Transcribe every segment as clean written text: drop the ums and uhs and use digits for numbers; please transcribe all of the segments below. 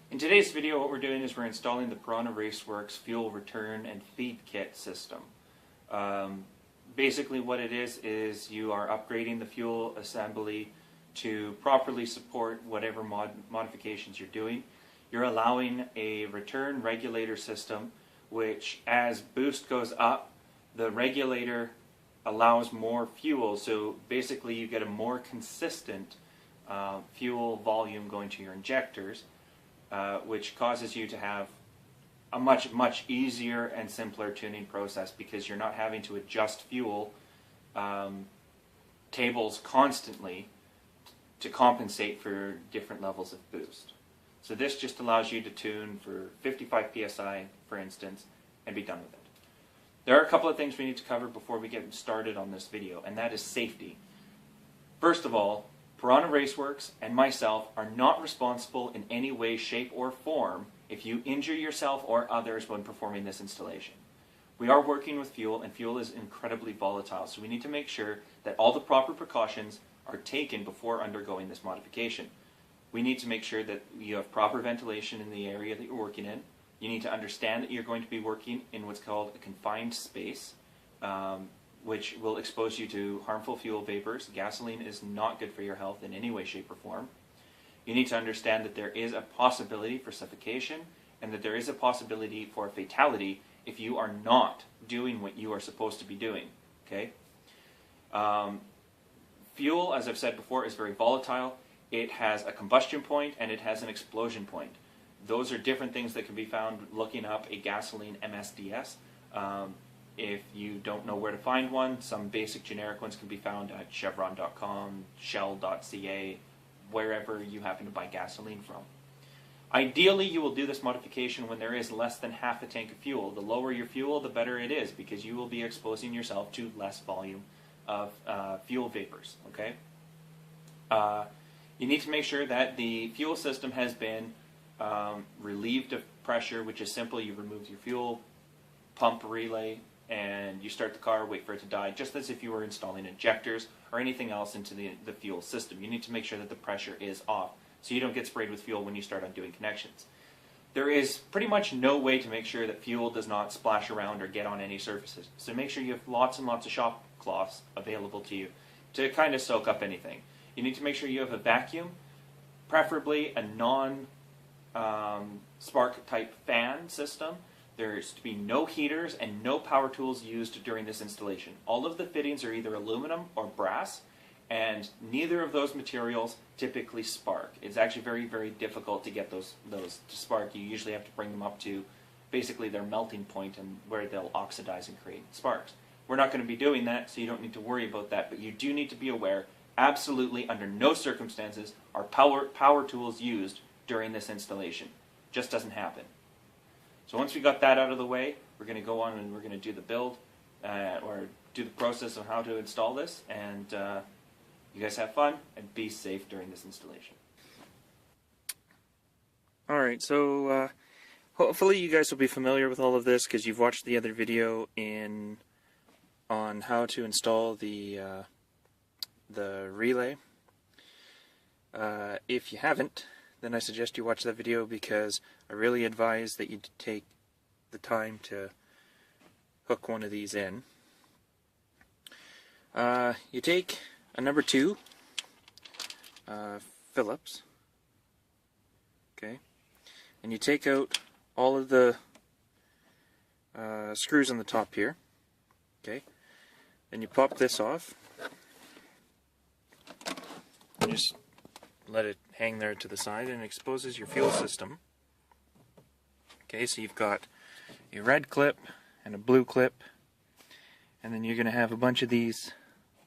In today's video, what we're doing is we're installing the Piranha Racewerks fuel return and feed kit system. Basically what it is you are upgrading the fuel assembly to properly support whatever modifications you're doing. You're allowing a return regulator system, which as boost goes up, the regulator allows more fuel, so basically you get a more consistent fuel volume going to your injectors, which causes you to have a much easier and simpler tuning process because you're not having to adjust fuel tables constantly to compensate for different levels of boost. So this just allows you to tune for 55 psi, for instance, and be done with it. There are a couple of things we need to cover before we get started on this video, and that is safety. First of all, Piranha Racewerks and myself are not responsible in any way, shape, or form if you injure yourself or others when performing this installation. We are working with fuel, and fuel is incredibly volatile, so we need to make sure that all the proper precautions are taken before undergoing this modification. We need to make sure that you have proper ventilation in the area that you're working in. You need to understand that you're going to be working in what's called a confined space, which will expose you to harmful fuel vapors. Gasoline is not good for your health in any way, shape, or form. You need to understand that there is a possibility for suffocation and that there is a possibility for a fatality if you are not doing what you are supposed to be doing. Okay? Fuel, as I've said before, is very volatile. It has a combustion point and it has an explosion point. Those are different things that can be found looking up a gasoline MSDS. If you don't know where to find one, some basic generic ones can be found at chevron.com, shell.ca, wherever you happen to buy gasoline from. Ideally, you will do this modification when there is less than half a tank of fuel. The lower your fuel, the better it is, because you will be exposing yourself to less volume of fuel vapors. Okay? You need to make sure that the fuel system has been relieved of pressure, which is simple. You remove your fuel pump relay and you start the car, wait for it to die, just as if you were installing injectors or anything else into the fuel system. You need to make sure that the pressure is off so you don't get sprayed with fuel when you start undoing connections. There is pretty much no way to make sure that fuel does not splash around or get on any surfaces. So make sure you have lots and lots of shop cloths available to you to kind of soak up anything. You need to make sure you have a vacuum, preferably a non-spark type fan system. There's to be no heaters and no power tools used during this installation. All of the fittings are either aluminum or brass, and neither of those materials typically spark. It's actually very difficult to get those to spark. You usually have to bring them up to basically their melting point and where they'll oxidize and create sparks. We're not going to be doing that, so you don't need to worry about that, but you do need to be aware, absolutely under no circumstances are power tools used during this installation. Just doesn't happen. So once we got that out of the way, we're going to go on and we're going to do the build or do the process of how to install this, and you guys have fun and be safe during this installation. Alright, so hopefully you guys will be familiar with all of this because you've watched the other video on how to install the relay. If you haven't, then I suggest you watch that video because I really advise that you take the time to hook one of these in. You take a number 2 Phillips, okay, and you take out all of the screws on the top here, okay, then you pop this off and just let it hang there to the side, and it exposes your fuel system. Okay, so you've got a red clip and a blue clip, and then you're going to have a bunch of these,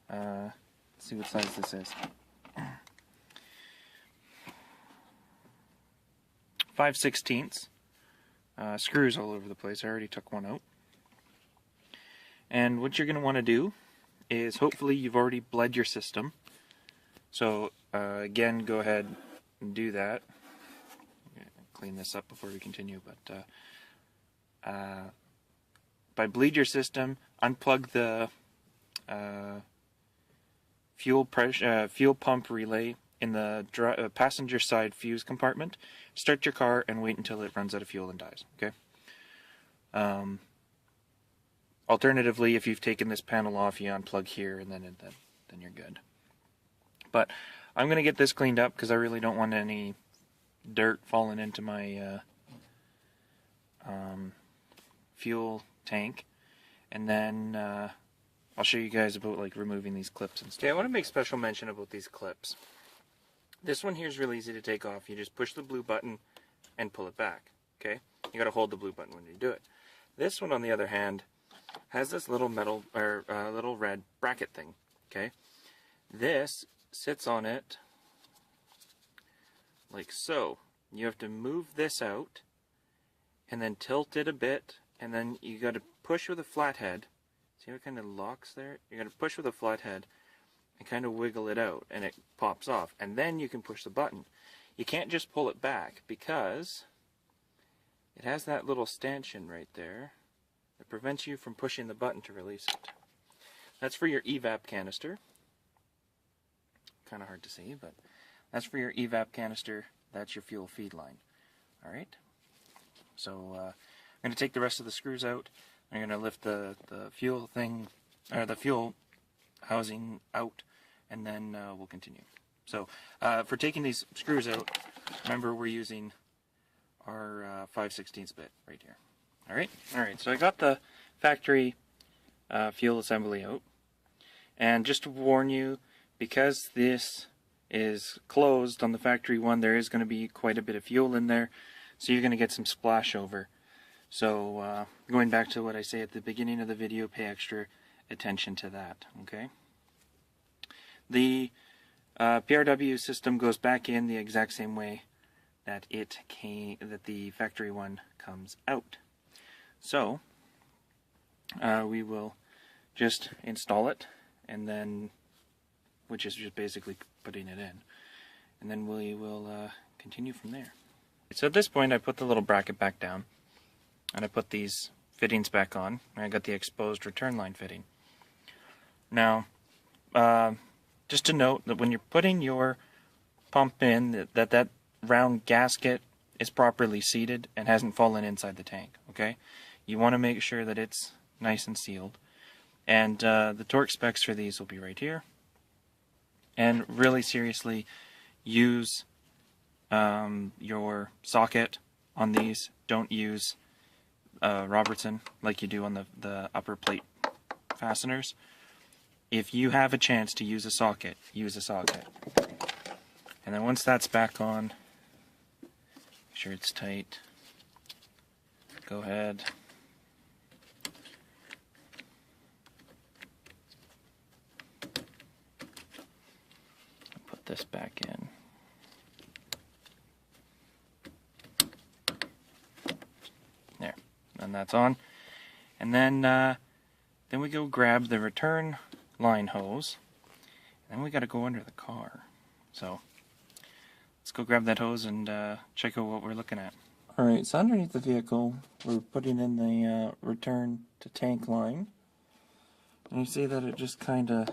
let's see what size this is, 5/16 screws all over the place. I already took one out. And what you're going to want to do is, hopefully you've already bled your system. So again, go ahead and do that. Clean this up before we continue, but by bleed your system, unplug the fuel pump relay in the passenger side fuse compartment, start your car, and wait until it runs out of fuel and dies. Okay. Alternatively, if you've taken this panel off, you unplug here, and then you're good. But I'm going to get this cleaned up because I really don't want any dirt falling into my fuel tank, and then I'll show you guys about like removing these clips and stuff. Okay, I want to make special mention about these clips. This one here is really easy to take off. You just push the blue button and pull it back. Okay, you got to hold the blue button when you do it. This one, on the other hand, has this little metal or little red bracket thing. Okay, this sits on it like so. You have to move this out and then tilt it a bit, and then you got to push with a flathead. See how it kind of locks there? You got to push with a flathead and kind of wiggle it out, and it pops off, and then you can push the button. You can't just pull it back because it has that little stanchion right there that prevents you from pushing the button to release it. That's for your evap canister. Kind of hard to see, but that's for your evap canister. That's your fuel feed line. Alright, so I'm going to take the rest of the screws out. I'm going to lift the fuel thing, or the fuel housing out, and then we'll continue. So for taking these screws out, remember we're using our 5/16 bit right here. Alright, so I got the factory fuel assembly out, and just to warn you, because this is closed on the factory one, there is going to be quite a bit of fuel in there, so you're going to get some splash over. So going back to what I say at the beginning of the video, pay extra attention to that. Okay. The PRW system goes back in the exact same way that that the factory one comes out. So we will just install it, and then, which is just basically putting it in, and then we will continue from there. So at this point I put the little bracket back down, and I put these fittings back on, and I got the exposed return line fitting. Now just to note that when you're putting your pump in, that round gasket is properly seated and hasn't fallen inside the tank. Okay, you want to make sure that it's nice and sealed, and the torque specs for these will be right here. And really seriously, use your socket on these. Don't use Robertson like you do on the upper plate fasteners. If you have a chance to use a socket, use a socket. And then once that's back on, make sure it's tight. Go ahead. Put this back in. There. And that's on. And then we go grab the return line hose. And then we got to go under the car. So let's go grab that hose and check out what we're looking at. Alright, so underneath the vehicle, we're putting in the return to tank line. And you see that it just kind of...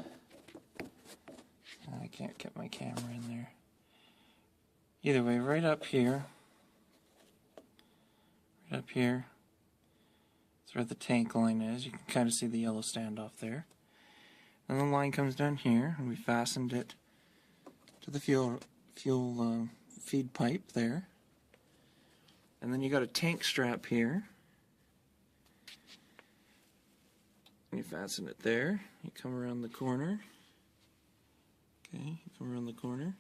I can't get my camera in there. Either way, right up here. Right up here. That's where the tank line is. You can kind of see the yellow standoff there. And the line comes down here, and we fastened it to the fuel feed pipe there. And then you got a tank strap here. You fasten it there. You come around the corner. Okay, you come around the corner.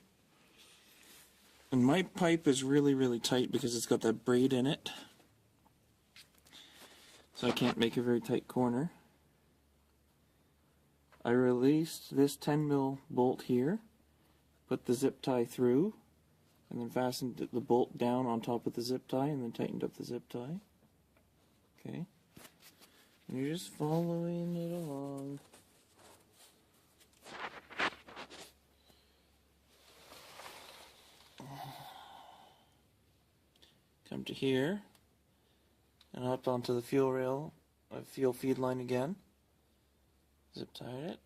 And my pipe is really, really tight because it's got that braid in it. So I can't make a very tight corner. I released this 10mm bolt here, put the zip tie through, and then fastened the bolt down on top of the zip tie, and then tightened up the zip tie. Okay. And you're just following it along. Come to here, and up onto the fuel rail, fuel feed line again. Zip tied it.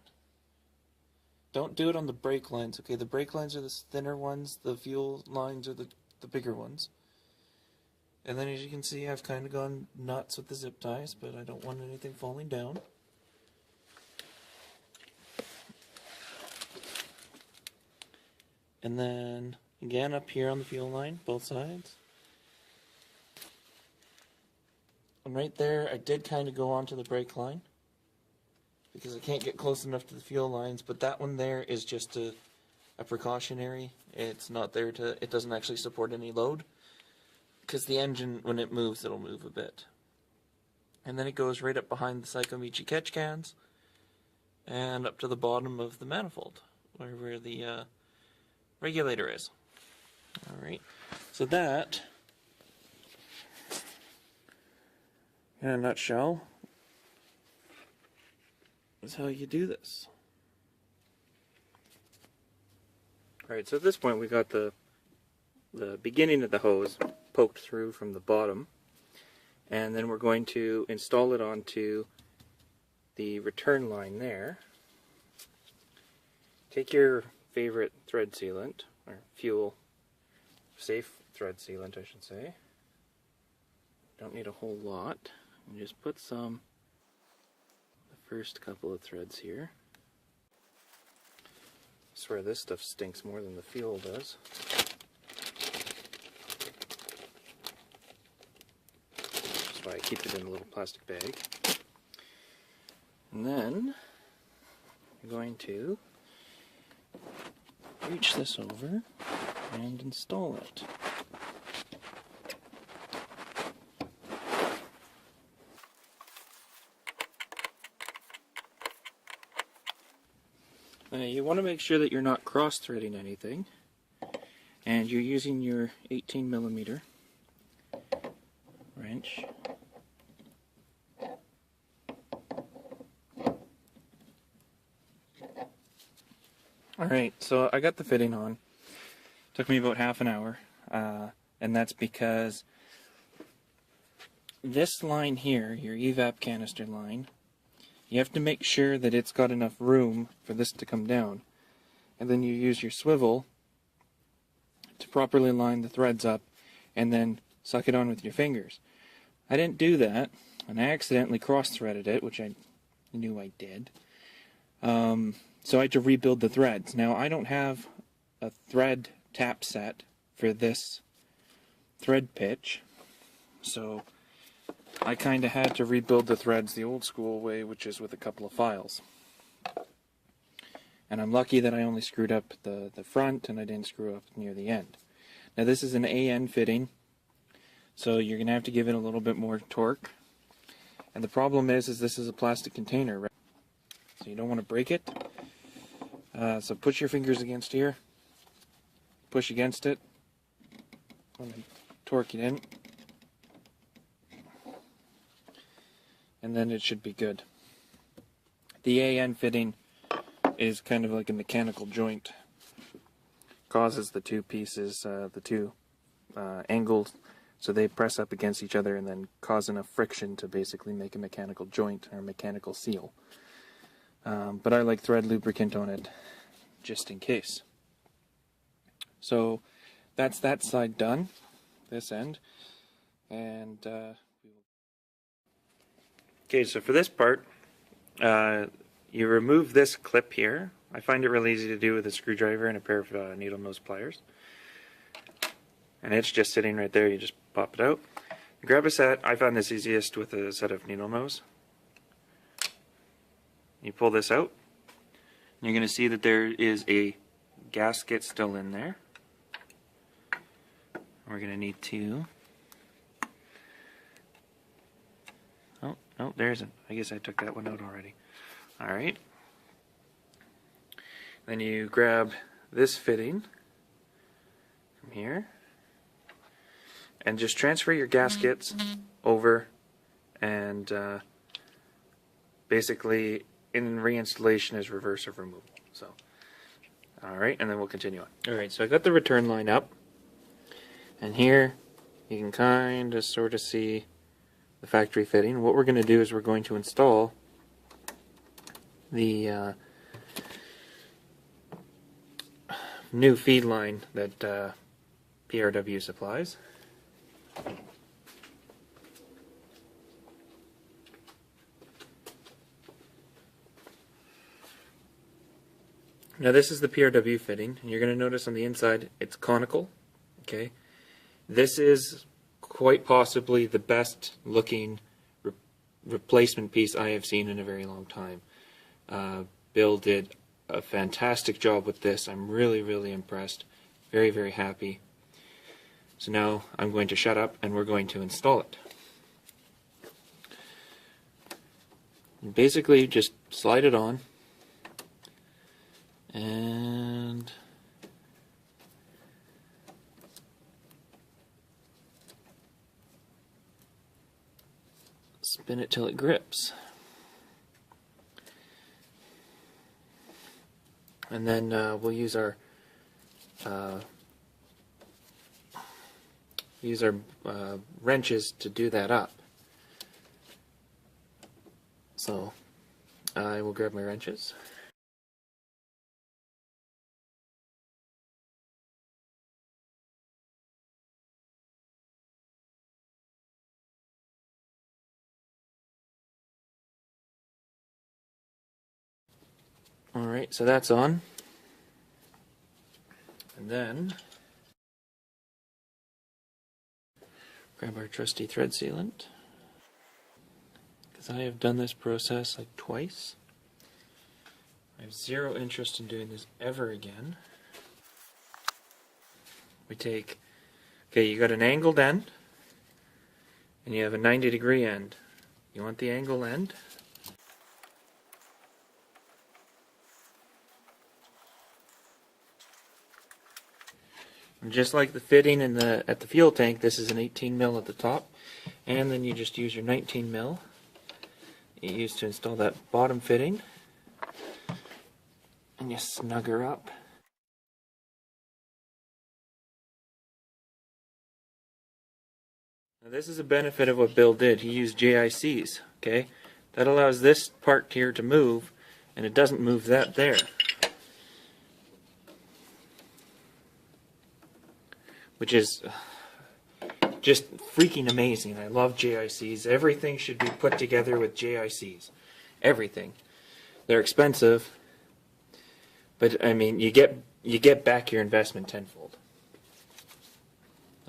don't do it on the brake lines. Okay, the brake lines are the thinner ones, the fuel lines are the bigger ones. And then as you can see, I've kind of gone nuts with the zip ties, but I don't want anything falling down. And then again up here on the fuel line, both sides. And right there, I did kind of go onto the brake line because I can't get close enough to the fuel lines, but that one there is just a precautionary. It's not there to, it doesn't actually support any load because the engine, when it moves, it'll move a bit. And then it goes right up behind the Psychomichi catch cans and up to the bottom of the manifold where the regulator is. Alright, so that, in a nutshell, is how you do this. Alright, so at this point we got the beginning of the hose poked through from the bottom, and then we're going to install it onto the return line there. Take your favorite thread sealant, or fuel safe thread sealant I should say. Don't need a whole lot. And just put some, the first couple of threads here. I swear this stuff stinks more than the fuel does. That's why I keep it in a little plastic bag. And then I'm going to reach this over and install it. You want to make sure that you're not cross-threading anything, and you're using your 18mm wrench. Alright, so I got the fitting on. Took me about half an hour, and that's because this line here, your evap canister line, you have to make sure that it's got enough room for this to come down. And then you use your swivel to properly line the threads up and then suck it on with your fingers. I didn't do that, and I accidentally cross-threaded it, which I knew I did. So I had to rebuild the threads. Now, I don't have a thread tap set for this thread pitch, so I kind of had to rebuild the threads the old school way, which is with a couple of files. And I'm lucky that I only screwed up the front and I didn't screw up near the end. Now this is an AN fitting, so you're going to have to give it a little bit more torque. And the problem is this is a plastic container, right? So you don't want to break it. So push your fingers against here, push against it, and then torque it in. And then it should be good. The AN fitting is kind of like a mechanical joint. Causes the two pieces, the two angles, so they press up against each other and then cause enough friction to basically make a mechanical joint or a mechanical seal. But I like thread lubricant on it just in case. So that's that side done, this end, and okay, so for this part, you remove this clip here. I find it really easy to do with a screwdriver and a pair of needle nose pliers. And it's just sitting right there, you just pop it out. You grab a set, I found this easiest with a set of needle nose. You pull this out, and you're going to see that there is a gasket still in there. We're going to need to... Oh, there isn't. I guess I took that one out already. Alright. Then you grab this fitting from here and just transfer your gaskets over, and basically in reinstallation is reverse of removal. So, alright, and then we'll continue on. Alright, so I got the return line up, and here you can kind of sort of see the factory fitting. What we're going to do is we're going to install the new feed line that PRW supplies. Now this is the PRW fitting, and you're going to notice on the inside it's conical. Okay, this is quite possibly the best looking replacement piece I have seen in a very long time. Bill did a fantastic job with this. I'm really impressed. Very, very happy. So now I'm going to shut up and we're going to install it. And basically just slide it on and spin it till it grips. And then we'll use our wrenches to do that up. So I will grab my wrenches. Alright, so that's on. And then grab our trusty thread sealant. Because I have done this process like twice. I have zero interest in doing this ever again. We take, okay, you got an angled end and you have a 90-degree end. You want the angle end. And just like the fitting in at the fuel tank, this is an 18 mil at the top, and then you just use your 19 mil you use to install that bottom fitting, and you snug her up. Now this is a benefit of what Bill did. He used JICs. Okay, that allows this part here to move, and it doesn't move that there. Which is just freaking amazing. I love JICs. Everything should be put together with JICs. Everything. They're expensive, but I mean, you get back your investment tenfold.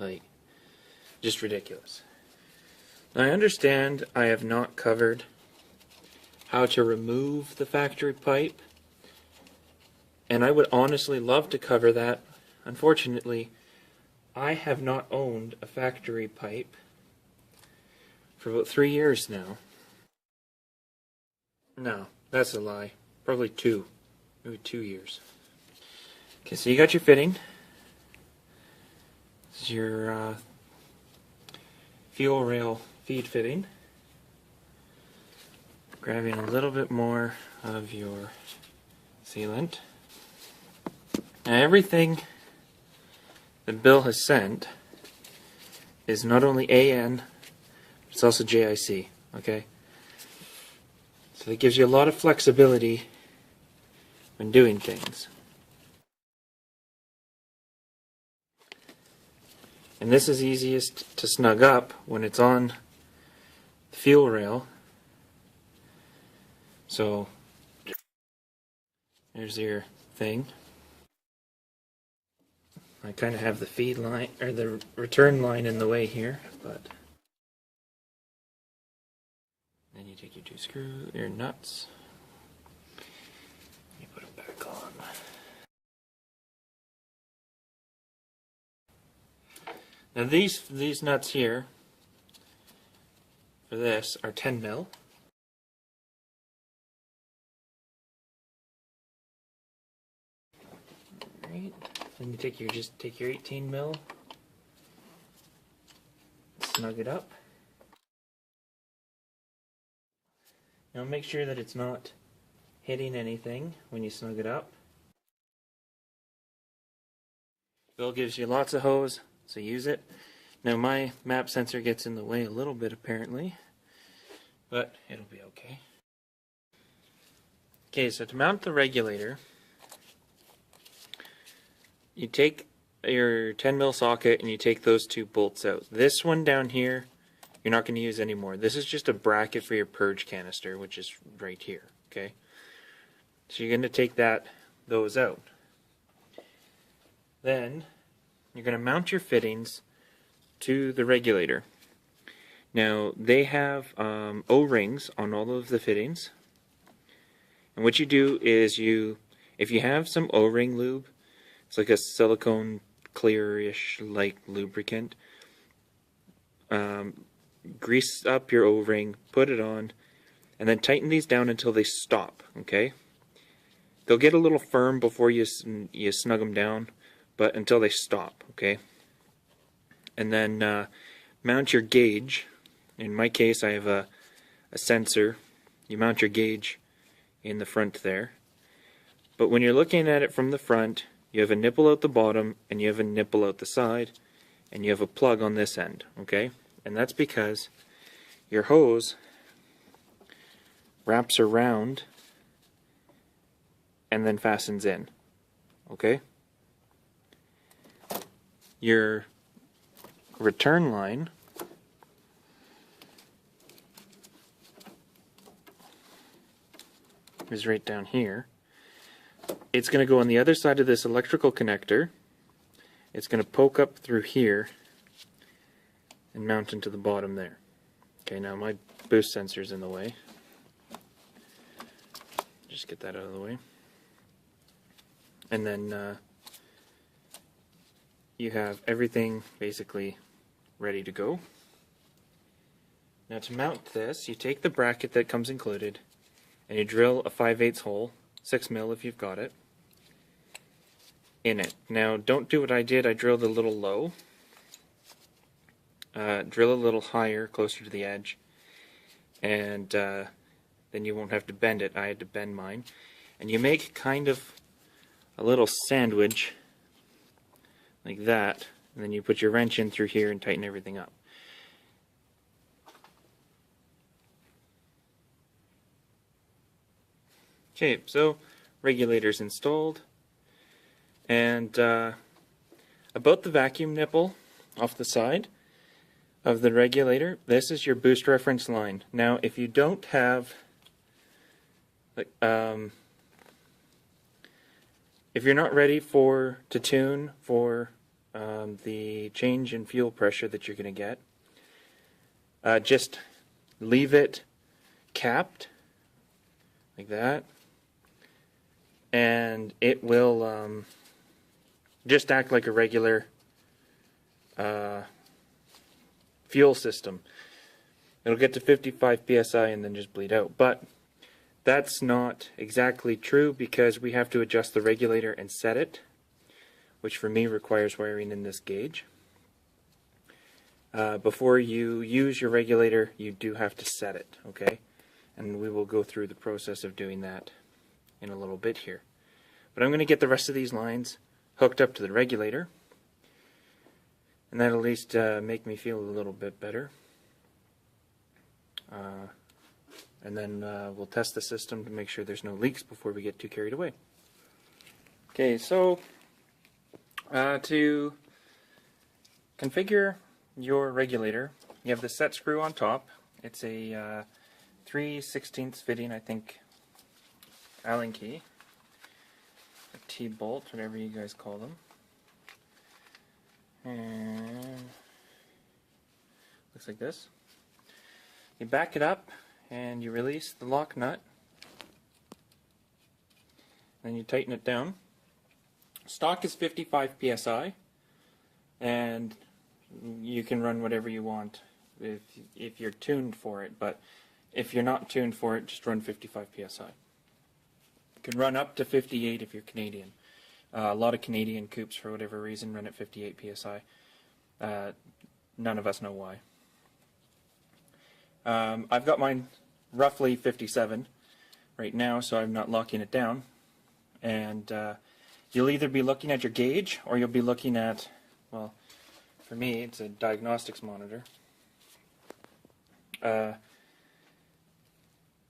Like, just ridiculous. I understand I have not covered how to remove the factory pipe, and I would honestly love to cover that. Unfortunately, I have not owned a factory pipe for about 3 years now. No, that's a lie. Probably 2. Maybe 2 years. Okay, so you got your fitting. This is your fuel rail feed fitting. Grabbing a little bit more of your sealant. Now everything that Bill has sent is not only AN, it's also JIC, okay? So that gives you a lot of flexibility when doing things. And this is easiest to snug up when it's on the fuel rail. So there's your thing. I kind of have the feed line, or the return line in the way here, but then you take your 2 screws, your nuts, you put it back on. Now these nuts here, for this, are 10 mil. Alright. Then you take your 18 mil, snug it up. Now make sure that it's not hitting anything when you snug it up. Bill gives you lots of hose, so use it. Now my map sensor gets in the way a little bit apparently, but it'll be okay. Okay, so to mount the regulator, you take your 10 mil socket and you take those two bolts out. This one down here, you're not going to use anymore. This is just a bracket for your purge canister, which is right here. Okay, so you're going to take those out. Then you're going to mount your fittings to the regulator. Now they have O-rings on all of the fittings, and what you do is if you have some O-ring lube, it's like a silicone clearish like lubricant, grease up your O-ring, put it on, and then tighten these down until they stop. Okay, they'll get a little firm before you snug them down, but until they stop. Okay, and then mount your gauge. In my case, I have a sensor. You mount your gauge in the front there, but when you're looking at it from the front, you have a nipple out the bottom and you have a nipple out the side, and you have a plug on this end. Okay, and that's because your hose wraps around and then fastens in. Okay, your return line is right down here. It's going to go on the other side of this electrical connector. It's going to poke up through here and mount into the bottom there. Okay, now my boost sensor's in the way. Just get that out of the way. And then you have everything basically ready to go. Now to mount this, you take the bracket that comes included and you drill a 5/8 hole, 6 mil if you've got it, in it. Now don't do what I did. I drilled a little low. Drill a little higher, closer to the edge, and then you won't have to bend it. I had to bend mine. And you make kind of a little sandwich like that, and then you put your wrench in through here and tighten everything up. Okay, so regulator's installed, and about the vacuum nipple off the side of the regulator, this is your boost reference line. Now if you don't have if you're not ready to tune for the change in fuel pressure that you're going to get, just leave it capped like that, and it will just act like a regular fuel system. It'll get to 55 psi and then just bleed out. But that's not exactly true, because we have to adjust the regulator and set it, which for me requires wiring in this gauge. Before you use your regulator, you do have to set it, okay? And we will go through the process of doing that in a little bit here. But I'm going to get the rest of these lines hooked up to the regulator, and that'll at least make me feel a little bit better. And then we'll test the system to make sure there's no leaks before we get too carried away. Okay, so to configure your regulator, you have the set screw on top. It's a 3/16 fitting, I think, Allen key, a T-bolt, whatever you guys call them. And looks like this. You back it up and you release the lock nut. Then you tighten it down. Stock is 55 psi, and you can run whatever you want if you're tuned for it, but if you're not tuned for it, just run 55 psi. You can run up to 58 if you're Canadian. A lot of Canadian coupes, for whatever reason, run at 58 psi. None of us know why. I've got mine roughly 57 right now, so I'm not locking it down. And you'll either be looking at your gauge, or you'll be looking at, well, for me, it's a diagnostics monitor.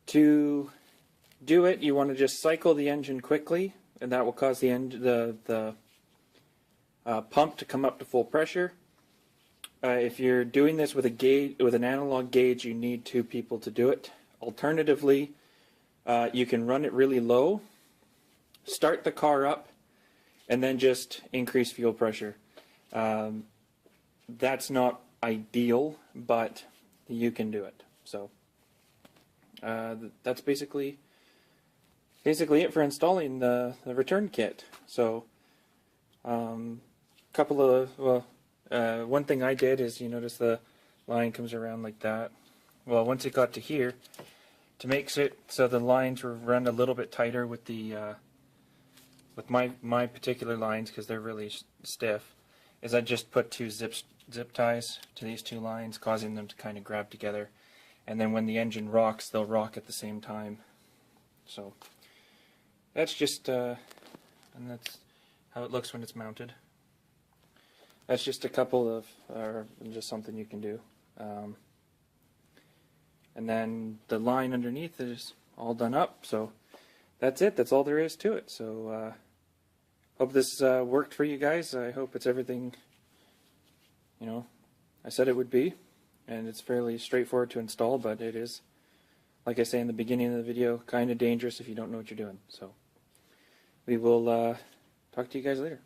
To do it, you want to just cycle the engine quickly, and that will cause the pump to come up to full pressure. If you're doing this with a gauge, with an analog gauge, you need 2 people to do it. Alternatively, you can run it really low, start the car up, and then just increase fuel pressure. That's not ideal, but you can do it. So that's basically it for installing the return kit. So couple of one thing I did is, you notice the line comes around like that. Well, once it got to here, to make it so the lines were run a little bit tighter with the with my particular lines, because they're really stiff, is I just put 2 zip ties to these 2 lines, causing them to kind of grab together, and then when the engine rocks, they'll rock at the same time. So that's just and that's how it looks when it's mounted. That's just a couple of, just something you can do. And then the line underneath is all done up, so that's it. That's all there is to it. So hope this worked for you guys. I hope it's everything, you know, I said it would be. And it's fairly straightforward to install, but it is, like I say in the beginning of the video, kind of dangerous if you don't know what you're doing. So we will talk to you guys later.